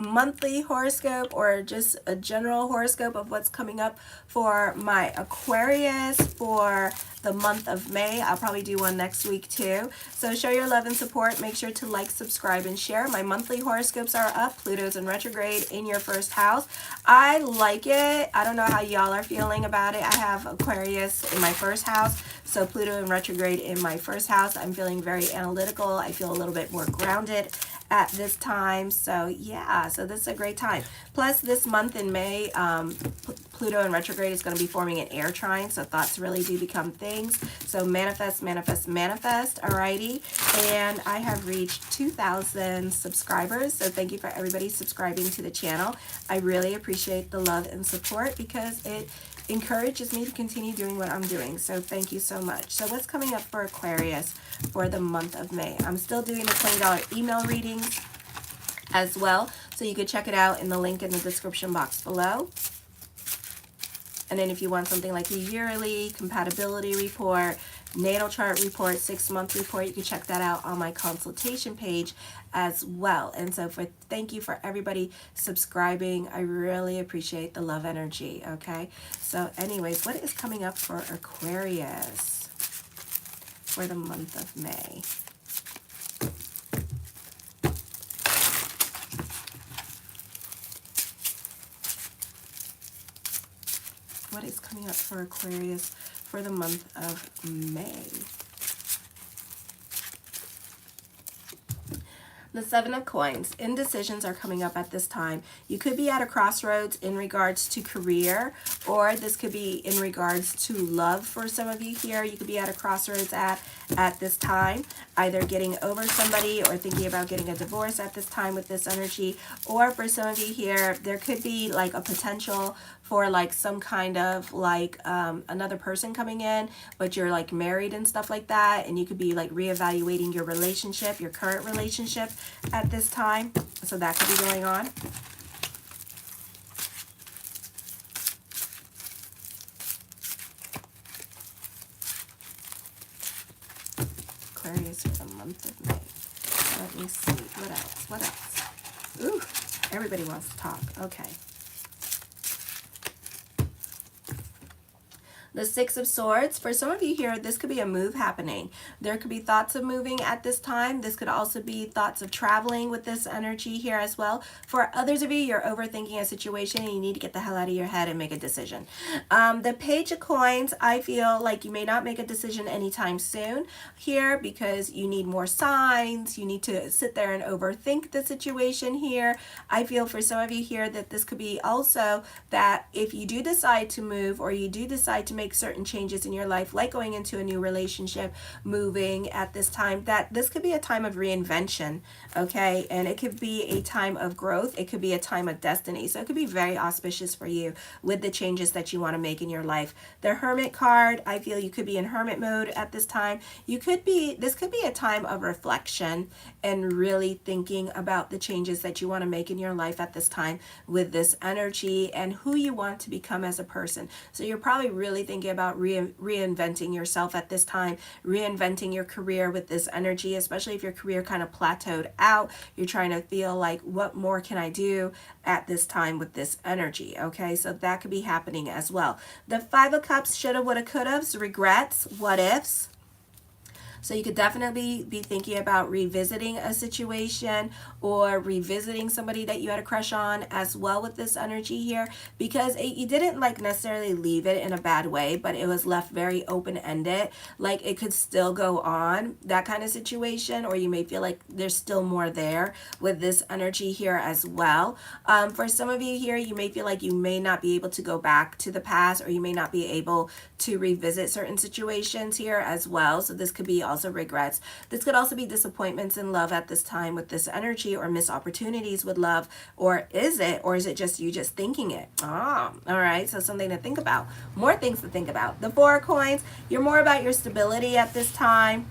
monthly horoscope or just a general horoscope of what's coming up for my Aquarius for the month of May. I'll probably do one next week too. So show your love and support. Make sure to like, subscribe, and share. My monthly horoscopes are up. Pluto's in retrograde in your first house. I like it. I don't know how y'all are feeling about it. I have Aquarius in my first house, so Pluto in retrograde in my first house. I'm feeling very analytical. I feel a little bit more grounded at this time. So yeah, so this is a great time. Plus this month in May, Pluto in retrograde is going to be forming an air trine, so thoughts really do become things. So manifest, manifest, manifest. Alrighty, and I have reached 2,000 subscribers, so thank you for everybody subscribing to the channel. I really appreciate the love and support because it encourages me to continue doing what I'm doing. So thank you so much. So what's coming up for Aquarius for the month of May? I'm still doing the $20 email readings as well, so you could check it out in the link in the description box below. And then if you want something like a yearly compatibility report, natal chart report, 6-month report, you can check that out on my consultation page as well. And so thank you for everybody subscribing. I really appreciate the love energy. Okay, so anyways, what is coming up for Aquarius for the month of May? What is coming up for Aquarius for the month of May? The 7 of Coins. Indecisions are coming up at this time. You could be at a crossroads in regards to career, or this could be in regards to love for some of you here. You could be at a crossroads at this time, either getting over somebody or thinking about getting a divorce at this time with this energy. Or for some of you here, there could be like a potential for like some kind of like another person coming in, but you're like married and stuff like that, and you could be like reevaluating your relationship, your current relationship at this time. So that could be going on. Aquarius for the month of May. Let me see. What else? What else? Ooh, everybody wants to talk. Okay. The 6 of Swords. For some of you here, this could be a move happening. There could be thoughts of moving at this time. This could also be thoughts of traveling with this energy here as well. For others of you, you're overthinking a situation and you need to get the hell out of your head and make a decision. The Page of Coins, I feel like you may not make a decision anytime soon here because you need more signs. You need to sit there and overthink the situation here. I feel for some of you here that this could be also that if you do decide to move or you do decide to make certain changes in your life, like going into a new relationship, moving at this time, that this could be a time of reinvention, okay? And it could be a time of growth. It could be a time of destiny. So it could be very auspicious for you with the changes that you want to make in your life. The Hermit card, I feel you could be in hermit mode at this time. This could be a time of reflection and really thinking about the changes that you want to make in your life at this time with this energy and who you want to become as a person. So you're probably really thinking about reinventing yourself at this time, reinventing your career with this energy, especially if your career kind of plateaued out. You're trying to feel like, what more can I do at this time with this energy? Okay, so that could be happening as well. The 5 of Cups, shoulda, woulda, coulda, regrets, what ifs. So you could definitely be thinking about revisiting a situation or revisiting somebody that you had a crush on as well with this energy here, because you didn't like necessarily leave it in a bad way, but it was left very open-ended. Like it could still go on, that kind of situation, or you may feel like there's still more there with this energy here as well. For some of you here, you may feel like you may not be able to go back to the past, or you may not be able to revisit certain situations here as well. So this could be also regrets. This could also be disappointments in love at this time with this energy, or missed opportunities with love. Or is it just you just thinking it? All right, so something to think about. More things to think about. The 4 of Coins, you're more about your stability at this time.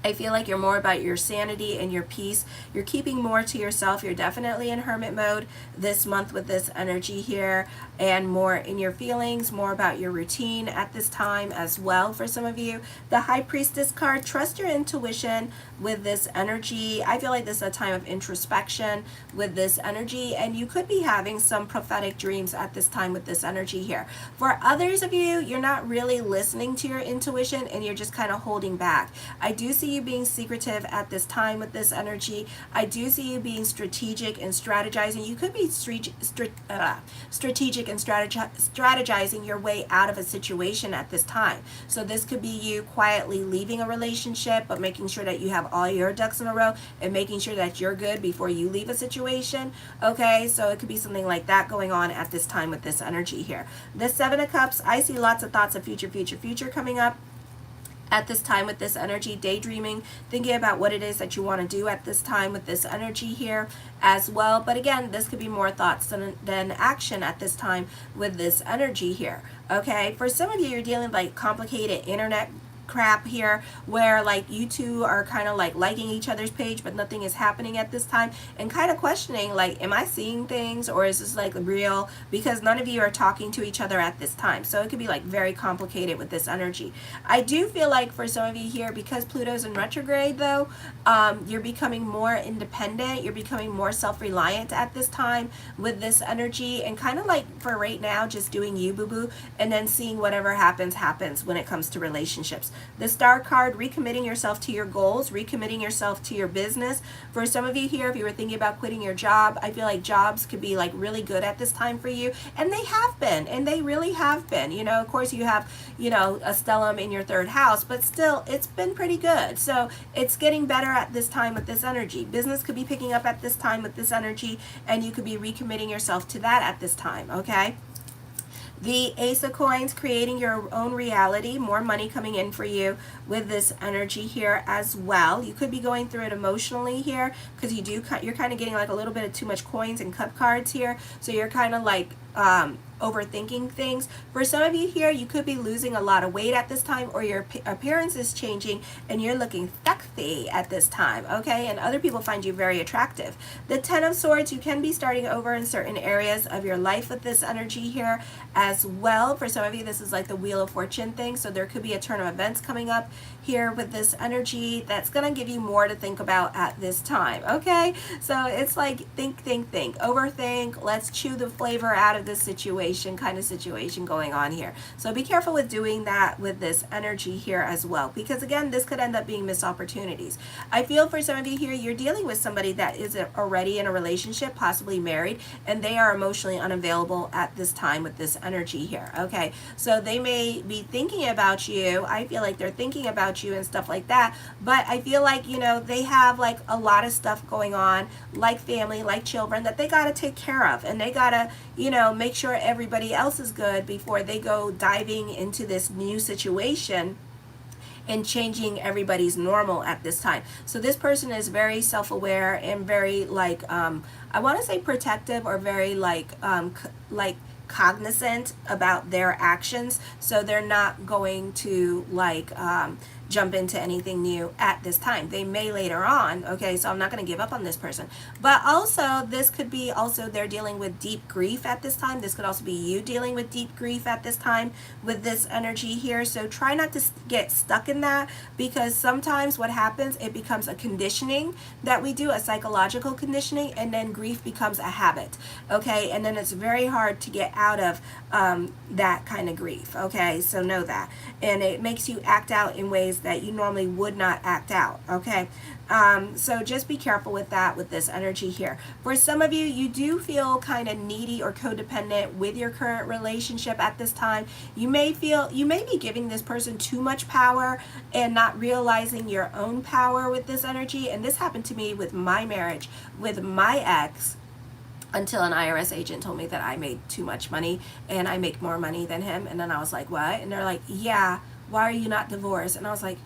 I feel like you're more about your sanity and your peace. You're keeping more to yourself. You're definitely in hermit mode this month with this energy here, and more in your feelings, more about your routine at this time as well for some of you. The High Priestess card, trust your intuition. with this energy. I feel like this is a time of introspection with this energy, and you could be having some prophetic dreams at this time with this energy here. For others of you, you're not really listening to your intuition and you're just kind of holding back. I do see you being secretive at this time with this energy. I do see you being strategic and strategizing. You could be strategic and strategizing your way out of a situation at this time. So this could be you quietly leaving a relationship, but making sure that you have all your ducks in a row and making sure that you're good before you leave a situation. Okay, so it could be something like that going on at this time with this energy here. The Seven of Cups, I see lots of thoughts of future coming up at this time with this energy, daydreaming, thinking about what it is that you want to do at this time with this energy here as well. But again, this could be more thoughts than action at this time with this energy here. Okay, for some of you, you're dealing with like complicated internet crap here, where like you two are kind of like liking each other's page but nothing is happening at this time, and kind of questioning like, am I seeing things or is this like real, because none of you are talking to each other at this time. So it could be like very complicated with this energy. I do feel like for some of you here, because Pluto's in retrograde though, you're becoming more independent, you're becoming more self-reliant at this time with this energy, and kind of like for right now just doing you boo-boo and then seeing whatever happens when it comes to relationships. The Star card, recommitting yourself to your goals, recommitting yourself to your business. For some of you here, if you were thinking about quitting your job, I feel like jobs could be like really good at this time for you, and they have been, and they really have been. You know, of course you have, you know, a stellium in your third house, but still it's been pretty good. So it's getting better at this time with this energy. Business could be picking up at this time with this energy, and you could be recommitting yourself to that at this time. Okay. The Ace of Coins, creating your own reality, more money coming in for you with this energy here as well. You could be going through it emotionally here, because you're kind of getting like a little bit of too much coins and cup cards here. So you're kind of like overthinking things. For some of you here, you could be losing a lot of weight at this time, or your appearance is changing and you're looking sexy at this time, okay? And other people find you very attractive. The Ten of Swords, you can be starting over in certain areas of your life with this energy here as well. For some of you, this is like the Wheel of Fortune thing, so there could be a turn of events coming up here with this energy that's going to give you more to think about at this time, okay? So it's like think, overthink, let's chew the flavor out of this situation, kind of situation going on here. So be careful with doing that with this energy here as well, because again, this could end up being missed opportunities. I feel for some of you here, you're dealing with somebody that is already in a relationship, possibly married, and they are emotionally unavailable at this time with this energy here, okay? So they may be thinking about you. I feel like they're thinking about you and stuff like that, but I feel like, you know, they have like a lot of stuff going on, like family, like children, that they got to take care of, and they got to, you know, make sure everybody else is good before they go diving into this new situation and changing everybody's normal at this time. So this person is very self-aware and very like I want to say protective, or very like cognizant about their actions, so they're not going to like jump into anything new at this time. They may later on, okay? So I'm not going to give up on this person. But also, this could be also they're dealing with deep grief at this time. This could also be you dealing with deep grief at this time with this energy here. So try not to get stuck in that, because sometimes what happens, it becomes a conditioning that we do, a psychological conditioning, and then grief becomes a habit, okay? And then it's very hard to get out of that kind of grief, okay? So know that. And it makes you act out in ways that you normally would not act out, okay? So just be careful with that with this energy here. For some of you, you do feel kind of needy or codependent with your current relationship at this time. You may be giving this person too much power and not realizing your own power with this energy. And this happened to me with my marriage with my ex, until an IRS agent told me that I made too much money and I make more money than him. And then I was like, what? And they're like, yeah, why are you not divorced? And I was like,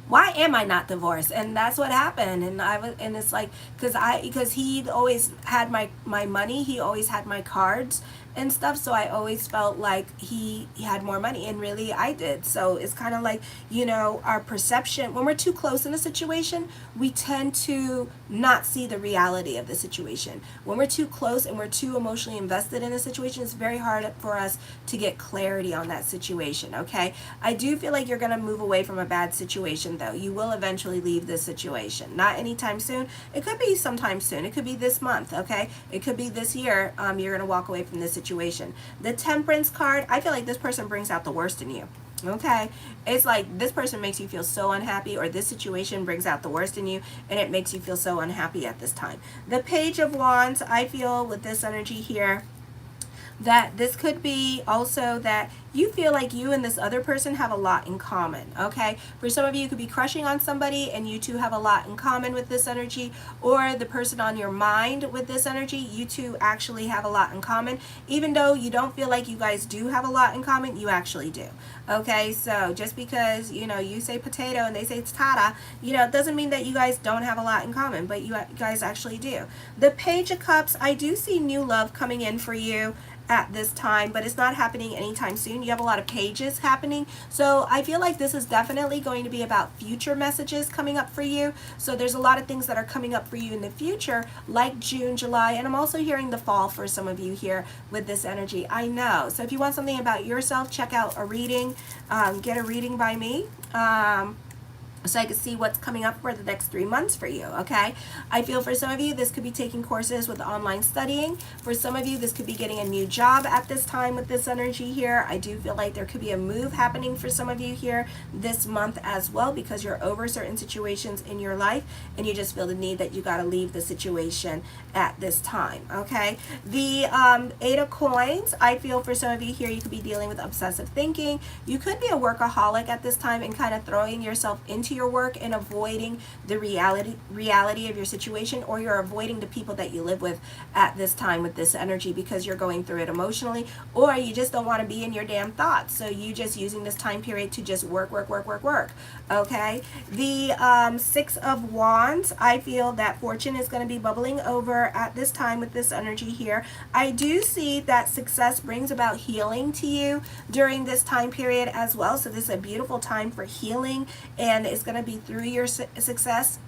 why am I not divorced? And that's what happened. And it's like, because he always had my money, he always had my cards, and stuff, so I always felt like he had more money, and really I did. So it's kind of like, you know, our perception, when we're too close in a situation, we tend to not see the reality of the situation. When we're too close and we're too emotionally invested in a situation, it's very hard for us to get clarity on that situation, okay? I do feel like you're going to move away from a bad situation, though. You will eventually leave this situation. Not anytime soon. It could be sometime soon. It could be this month, okay? It could be this year. You're going to walk away from this situation. The Temperance card, I feel like this person brings out the worst in you. Okay, it's like this person makes you feel so unhappy, or this situation brings out the worst in you and it makes you feel so unhappy at this time. The Page of Wands, I feel with this energy here that this could be also that you feel like you and this other person have a lot in common, okay? For some of you, you could be crushing on somebody and you two have a lot in common with this energy, or the person on your mind with this energy, you two actually have a lot in common. Even though you don't feel like you guys do have a lot in common, you actually do, okay? So just because, you know, you say potato and they say tata, you know, it doesn't mean that you guys don't have a lot in common, but you guys actually do. The Page of Cups, I do see new love coming in for you at this time, but it's not happening anytime soon. You have a lot of pages happening, so I feel like this is definitely going to be about future messages coming up for you. So there's a lot of things that are coming up for you in the future, like June, July, and I'm also hearing the fall for some of you here with this energy. I know. So if you want something about yourself, check out a reading. Get a reading by me. So I can see what's coming up for the next 3 months for you, okay? I feel for some of you, this could be taking courses with online studying. For some of you, this could be getting a new job at this time with this energy here. I do feel like there could be a move happening for some of you here this month as well, because you're over certain situations in your life and you just feel the need that you got to leave the situation at this time, okay? The Eight of Coins, I feel for some of you here, you could be dealing with obsessive thinking. You could be a workaholic at this time and kind of throwing yourself into your work and avoiding the reality of your situation, or you're avoiding the people that you live with at this time with this energy because you're going through it emotionally, or you just don't want to be in your damn thoughts, so you just using this time period to just work, okay? The Six of Wands, I feel that fortune is going to be bubbling over at this time with this energy here. I do see that success brings about healing to you during this time period as well, so this is a beautiful time for healing, and it's going to be through your success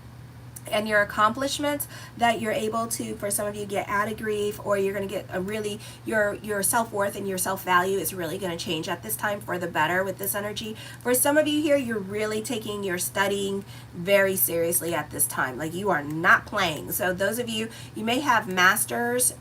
and your accomplishments that you're able to, for some of you, get out of grief, or you're going to get a really, your self-worth and your self-value is really going to change at this time for the better with this energy. For some of you here, you're really taking your studying very seriously at this time. Like, you are not playing. So those of you, you may have masters,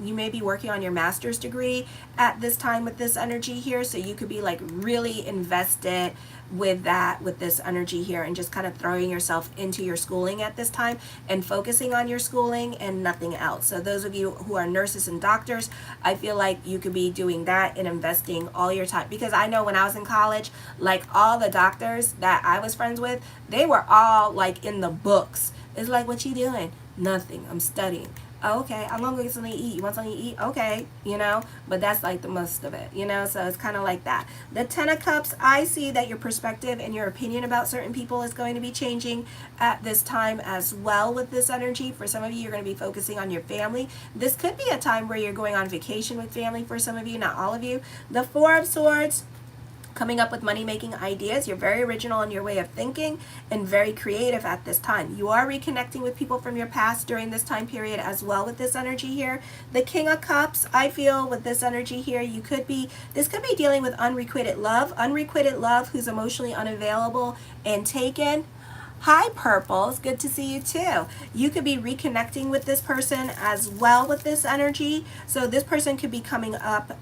you may be working on your master's degree at this time with this energy here, so you could be like really invested with that, with this energy here, and just kind of throwing yourself into your schooling at this time and focusing on your schooling and nothing else. So those of you who are nurses and doctors, I feel like you could be doing that and investing all your time, because I know when I was in college, like all the doctors that I was friends with, they were all like in the books. It's like, what you doing? Nothing. I'm studying. Oh, okay, I'm gonna get something to eat. You want something to eat? Okay, you know, but that's like the most of it, you know, so it's kind of like that. The Ten of Cups, I see that your perspective and your opinion about certain people is going to be changing at this time as well with this energy. For some of you, you're going to be focusing on your family. This could be a time where you're going on vacation with family for some of you, not all of you. The Four of Swords, coming up with money-making ideas. You're very original in your way of thinking and very creative at this time. You are reconnecting with people from your past during this time period as well with this energy here. The King of Cups, I feel with this energy here, this could be dealing with unrequited love who's emotionally unavailable and taken. Hi, Purple. It's good to see you too. You could be reconnecting with this person as well with this energy. So this person could be coming up,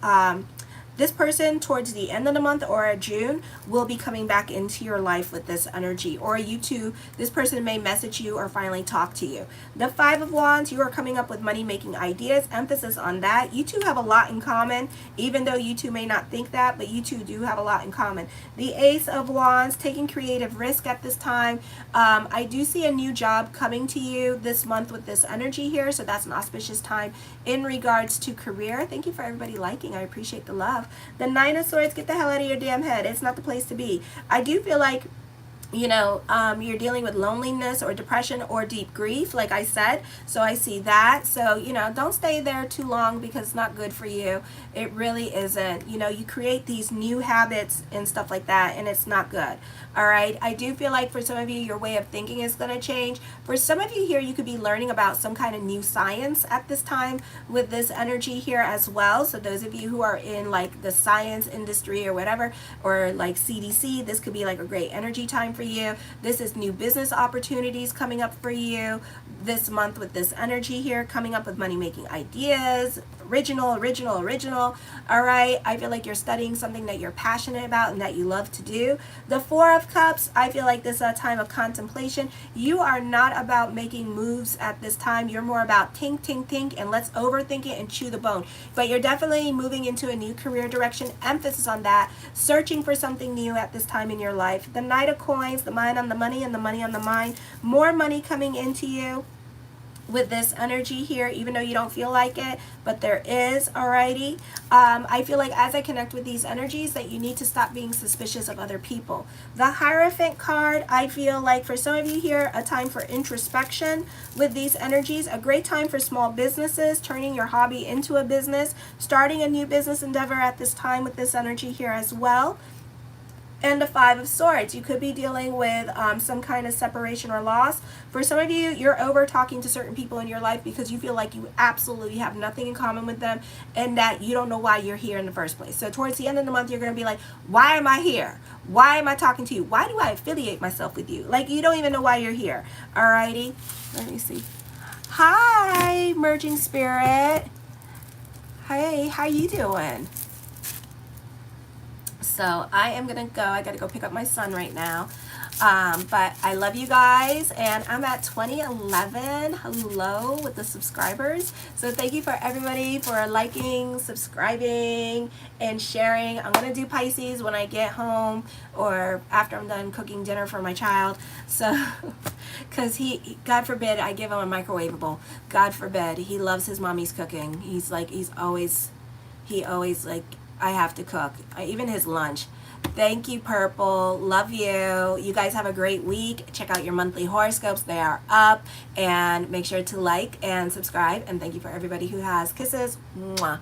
this person towards the end of the month or June will be coming back into your life with this energy, or you too, this person may message you or finally talk to you. The Five of Wands, you are coming up with money-making ideas. Emphasis on that. You two have a lot in common, even though you two may not think that, but you two do have a lot in common. The Ace of Wands, taking creative risk at this time. I do see a new job coming to you this month with this energy here, so that's an auspicious time in regards to career. Thank you for everybody liking. I appreciate the love. The Nine of Swords, get the hell out of your damn head. It's not the place to be. I do feel like you know, you're dealing with loneliness or depression or deep grief, like I said. So I see that. So, you know, don't stay there too long because it's not good for you. It really isn't. You know, you create these new habits and stuff like that, and it's not good. All right. I do feel like for some of you, your way of thinking is going to change. For some of you here, you could be learning about some kind of new science at this time with this energy here as well. So those of you who are in like the science industry or whatever, or like CDC, this could be like a great energy time for you. This is new business opportunities coming up for you this month with this energy here, coming up with money making ideas, original. All right, I feel like you're studying something that you're passionate about and that you love to do. The Four of Cups, I feel like this is a time of contemplation. You are not about making moves at this time. You're more about think, and let's overthink it and chew the bone. But you're definitely moving into a new career direction. Emphasis on that. Searching for something new at this time in your life. The Knight of Coins, the mind on the money and the money on the mind. More money coming into you with this energy here, even though you don't feel like it, but there is. Alrighty. I feel like as I connect with these energies that you need to stop being suspicious of other people. The Hierophant card, I feel like for some of you here, a time for introspection with these energies. A great time for small businesses, turning your hobby into a business, starting a new business endeavor at this time with this energy here as well. And the Five of Swords, you could be dealing with some kind of separation or loss. For some of you, you're over talking to certain people in your life because you feel like you absolutely have nothing in common with them and that you don't know why you're here in the first place. So towards the end of the month, you're going to be like, why am I here? Why am I talking to you? Why do I affiliate myself with you? Like, you don't even know why you're here. Alrighty. Let me see. Hi, Merging Spirit. Hey, how you doing? So I am gonna go. I gotta go pick up my son right now. But I love you guys, and I'm at 2011. Hello with the subscribers. So thank you for everybody for liking, subscribing, and sharing. I'm gonna do Pisces when I get home or after I'm done cooking dinner for my child. So, because he, God forbid, I give him a microwavable. God forbid, he loves his mommy's cooking. He always like, I have to cook. Even his lunch. Thank you, Purple. Love you. You guys have a great week. Check out your monthly horoscopes. They are up. And make sure to like and subscribe. And thank you for everybody who has. Kisses. Mwah.